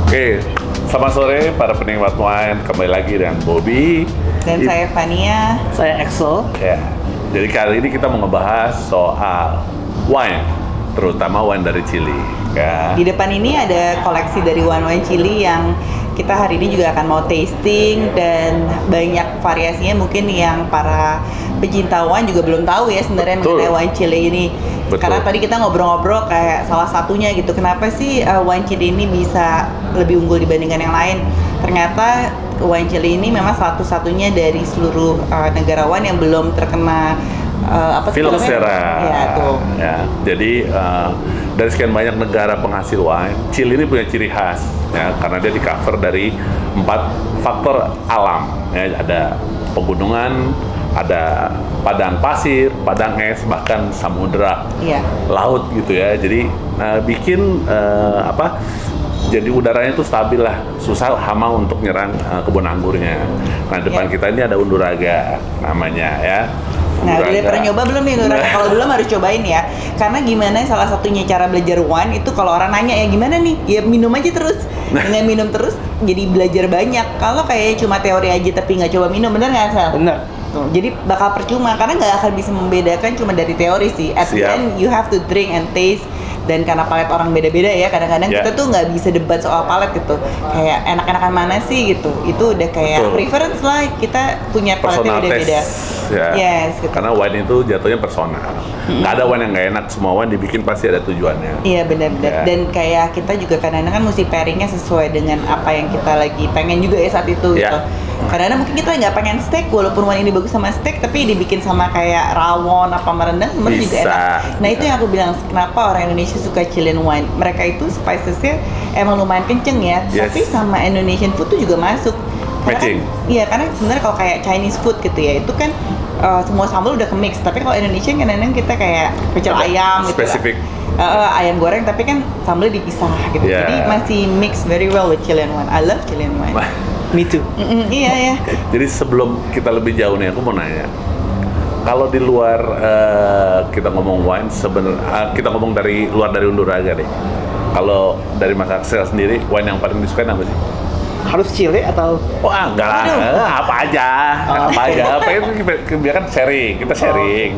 Oke, selamat sore para penikmat wine. Kembali lagi dengan Bobby. Dan saya Fania. Saya Axel. Ya, jadi kali ini kita mau ngebahas soal wine, terutama wine dari Chili. Ya. Di depan ini ada koleksi dari wine Chili yang kita hari ini juga akan mau tasting, dan banyak variasinya mungkin yang para pecinta wine juga belum tahu ya sebenarnya Betul. mengenai wine Chili ini. Betul. Karena tadi kita ngobrol-ngobrol kayak salah satunya gitu, kenapa sih wine Chili ini bisa lebih unggul dibandingkan yang lain? Ternyata wine Chili ini memang satu-satunya dari seluruh negarawan yang belum terkena Film namanya? Ya, tuh. Ya, jadi dari sekian banyak negara penghasil wine, Chili ini punya ciri khas, ya, karena dia di cover dari 4 faktor alam. Ya, ada pegunungan, ada padang pasir, padang es, bahkan samudera, Iya. laut gitu ya. Jadi bikin jadi udaranya itu stabil lah, susah hama untuk nyerang kebun anggurnya. Nah, depan Iya. kita ini ada Unduraga namanya ya. Nah, udah Unduraga. pernah nyoba belum nih Unduraga? Kalau belum harus cobain ya. Karena gimana salah satunya cara belajar wine itu kalau orang nanya ya gimana nih? Ya minum aja terus. Dengan minum terus jadi belajar banyak. Kalau kayak cuma teori aja tapi nggak coba minum, bener nggak Sal? Benar. Tuh, jadi bakal percuma karena nggak akan bisa membedakan cuma dari teori sih. At the Siap. end you have to drink and taste. Dan karena palet orang beda-beda ya, kadang-kadang Ya. kita tuh nggak bisa debat soal palet gitu. Kayak enak-enakan mana sih gitu. Itu udah kayak Betul. preference lah. Kita punya paletnya Personal beda-beda. taste, ya. Yes, gitu. Karena wine itu jatuhnya personal. Nggak ada wine yang nggak enak, semua wine dibikin pasti ada tujuannya. Iya benar-benar. Ya. Dan kayak kita juga kadang-kadang kan mesti pairingnya sesuai dengan apa yang kita lagi pengen juga ya saat itu Ya. gitu. Kadang-kadang mungkin kita nggak pengen steak, walaupun wine ini bagus sama steak, tapi dibikin sama kayak rawon apa merendang sebenarnya juga Bisa, enak. Nah itu bisa. yang aku bilang kenapa orang Indonesia suka Chilean wine. Mereka itu spicesnya emang lumayan kenceng ya, Yes. tapi sama Indonesian food tuh juga masuk. Matching. Iya, karena sebenarnya kalau kayak Chinese food gitu ya, itu kan semua sambal udah ke-mix. Tapi kalau Indonesia kadang-kadang kita kayak pecel ayam gitu. Spesifik. Ayam goreng tapi kan sambalnya dipisah gitu. Yeah. Jadi masih mix very well with Chilean wine. I love Chilean wine. Me too. Iya ya. Jadi sebelum kita lebih jauh nih, aku mau nanya. Kalau di luar kita ngomong wine, kita ngomong dari luar dari Unduraga deh. Kalau dari Mas Axel sendiri, wine yang paling disukai apa sih? Harus Chile atau Wah, enggak lah, apa aja, apa aja. Pengen biar kan sharing, kita sharing.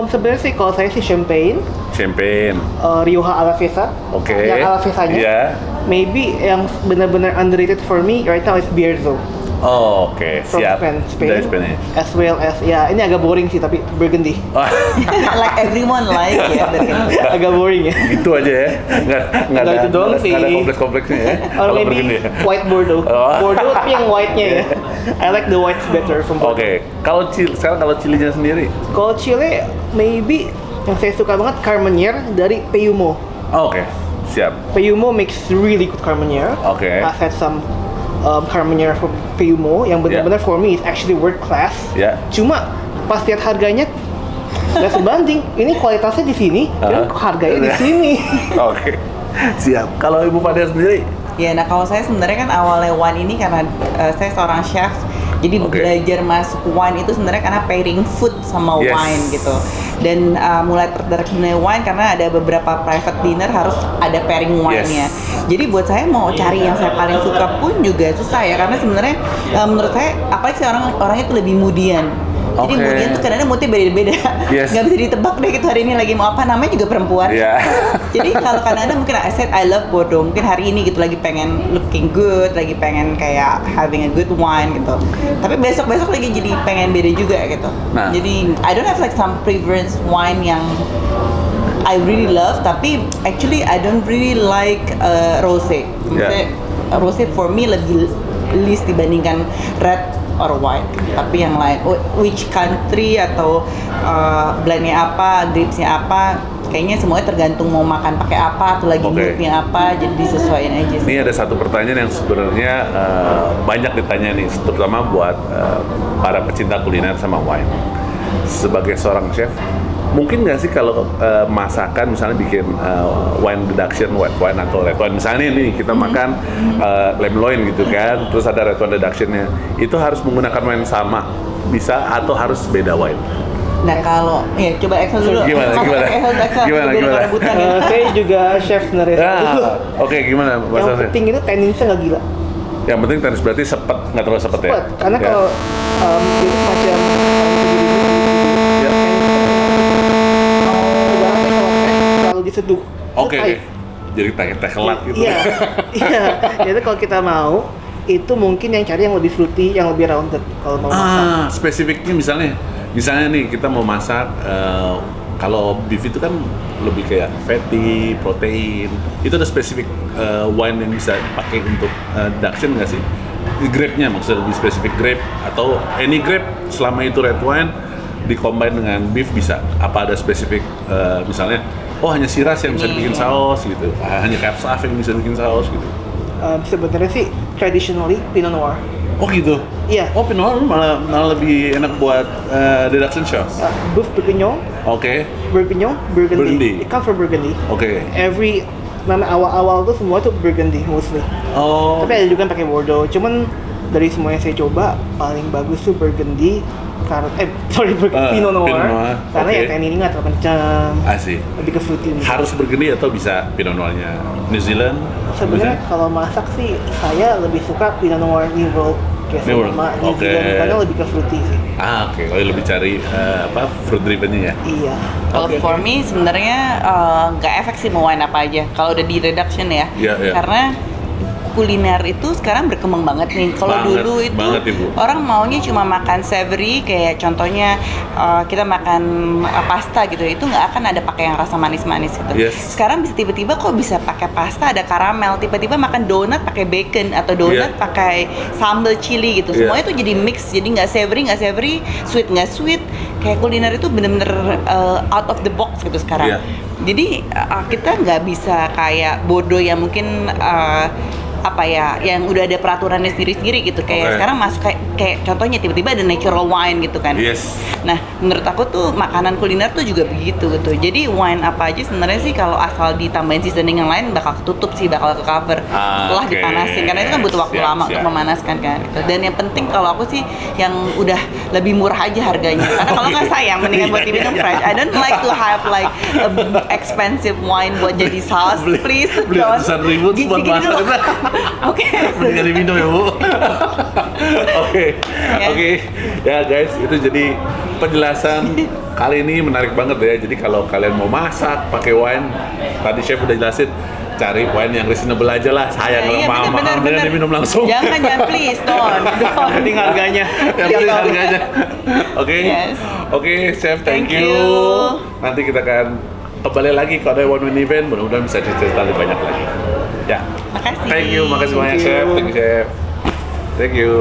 sebenarnya sih kalau saya sih champagne, Champagne, Rioja Alavesa. oke. Yang Alavesanya. Iya. Maybe yang benar-benar underrated for me right now is Bierzo Oh, oke, from siap. Spain. Dari Spanish. As well as ya ini agak boring sih tapi Burgundy. Wah, Like everyone like ya. Agak boring ya. gitu aja ya. Nggak Nggak ada, itu doang nggak ada sih. kompleks-kompleksnya ya. Or Kalau maybe begini. white Bordeaux. Oh. Bordeaux tapi yang white-nya ya. I like the whites better from Bordeaux. Oke, kalau sekarang kalau Chilinya sendiri, Kalau Chile maybe yang saya suka banget Carmenere dari Peumo. oke, siap. Peumo makes really good Carmenere. Oke. I've had some Carmenere from Peumo yang benar-benar for me is actually world class. Ya. Cuma pas lihat harganya nggak sebanding. Ini kualitasnya di sini dan harganya di sini. Oke, siap. Kalau Ibu Fadil sendiri, Ya, nah kalau saya sebenarnya kan awalnya wine ini karena saya seorang chef. Jadi Oke. belajar masuk wine itu sebenarnya karena pairing food sama Yes. wine gitu. Dan mulai tertarik dengan wine karena ada beberapa private dinner harus ada pairing wine-nya. Jadi buat saya mau cari yang saya paling suka pun juga susah ya, karena sebenarnya menurut saya apalagi sih orangnya itu lebih moodian. Jadi Oke. moodian tuh kadang-kadang moodnya beda-beda. Yes. Nggak bisa ditebak deh gitu hari ini lagi mau apa, namanya juga perempuan. Iya. Jadi kalau kadang-kadang mungkin I said I love Bordeaux, mungkin hari ini gitu lagi pengen looking good, lagi pengen kayak having a good wine gitu. Tapi besok-besok lagi jadi pengen beda juga gitu. Nah. Jadi I don't have like some preference wine yang I really love, tapi actually I don't really like rosé. Maksudnya rosé for me lebih least dibandingkan red or white. Tapi yang lain, which country atau blendnya apa, grapesnya apa, kayaknya semuanya tergantung mau makan pakai apa atau lagi Oke. moodnya apa, jadi disesuaikan aja sih. ini ada satu pertanyaan yang sebenarnya banyak ditanya nih, terutama buat para pecinta kuliner sama wine. Sebagai seorang chef, mungkin nggak sih kalau masakan misalnya bikin wine reduction, white wine atau red wine, misalnya nih kita makan lamb loin gitu kan, terus ada red wine reductionnya, itu harus menggunakan wine sama bisa atau harus beda wine? Nah kalau ya coba Excel dulu. Gimana, Masuk gimana? Excel, Gimana, biar gimana? rebutan ya. Saya juga chef sebenarnya. Oke, gimana Yang maksudnya? penting itu teknisnya nggak gila. Yang penting tenis berarti sepet, nggak terlalu sepet ya? Cepat, karena Ya. kalau itu semacam Ya. ibaratnya kalau teh terlalu diseduh. Oke, itu oke. pahit. Jadi teh kelak gitu. Iya, iya. Jadi kalau kita mau, itu mungkin yang cari yang lebih fruity, yang lebih rounded kalau mau masak. Spesifiknya misalnya nih kita mau masak, kalau beef itu kan lebih kayak fatty, protein. Itu ada spesifik wine yang bisa dipakai untuk duction nggak sih? Grape-nya maksudnya lebih spesifik grape atau any grape selama itu red wine dikombin dengan beef bisa? Apa ada spesifik misalnya? Oh hanya Shiraz yang bisa dibikin saus gitu, hanya Cab Sauv yang bisa bikin saus gitu. Sebenarnya sih traditionally Pinot Noir. Oh gitu? Iya. Oh Pinot Noir malah lebih enak buat deduction shots. Boeuf Bourguignon, Oke. Burgundy. Burgundy. It comes from Burgundy. Oke. Every nama awal-awal tuh semua tuh Burgundy mostly. Oh. Tapi ada juga yang pakai Bordeaux. Cuman dari semua yang saya coba paling bagus tuh Burgundy. Karena Pinot Noir. Pinot Noir, Karena oke. ya tanninnya nggak terlalu kencang. Asik. Lebih ke fruity. Harus Burgundy atau bisa Pinot Noirnya New Zealand? Sebenarnya kalau masak sih saya lebih suka Pinot Noir New World kayak New World, sama New oke. Zealand karena lebih ke fruity sih. Oke. Oh lebih cari fruit drivennya ya? Iya. Kalau Oke, for oke. me sebenarnya nggak efek sih mau wine apa aja. Kalau udah di reduction ya, Iya, iya. karena kuliner itu sekarang berkembang banget nih. Kalau Banget, dulu itu banget, Ibu. orang maunya cuma makan savory, kayak contohnya kita makan pasta gitu, itu nggak akan ada pakai yang rasa manis-manis gitu. Yes. Sekarang bisa tiba-tiba kok bisa pakai pasta ada karamel, tiba-tiba makan donat pakai bacon atau donat Iya. pakai sambal chili gitu. Iya. Semuanya tuh jadi mix, jadi nggak savory, sweet nggak sweet. Kayak kuliner itu bener-bener out of the box gitu sekarang. Iya. Jadi kita nggak bisa kayak Bordeaux yang mungkin apa ya, yang udah ada peraturannya sendiri-sendiri gitu. Oke. Kayak sekarang masuk kayak contohnya tiba-tiba ada natural wine gitu kan. Yes. Nah, menurut aku tuh makanan kuliner tuh juga begitu gitu. Jadi wine apa aja sebenarnya sih kalau asal ditambahin seasoning yang lain bakal ketutup sih, bakal ke cover setelah Oke. dipanasin, karena itu kan butuh waktu Siap, lama siap. untuk memanaskan kan gitu. Dan yang penting kalau aku sih yang udah lebih murah aja harganya. Karena kalau nggak sayang mendingan buat diminum fresh. I don't like to have like a expensive wine buat jadi sauce, please. Beli Don't. ratusan ribu Gini- buat gini dulu. makan. Oke. Mendingan diminum ya Bu. Oke, Yes. oke. Ya guys, itu jadi penjelasan kali ini menarik banget ya. Jadi kalau kalian mau masak pakai wine, tadi chef udah jelasin, cari wine yang reasonable aja lah. Sayang kalau Iya, mahal-mahal mendingan diminum langsung. Jangan please, don't. Penting harganya. Yang penting harganya. Oke. Yes. Oke, chef, thank Thank you. you. Nanti kita akan kembali lagi kalau ada one win event, mudah-mudahan bisa cerita lebih banyak lagi. Ya. Makasih. Thank you, makasih banyak Thank you. chef. Thank you chef. Thank you.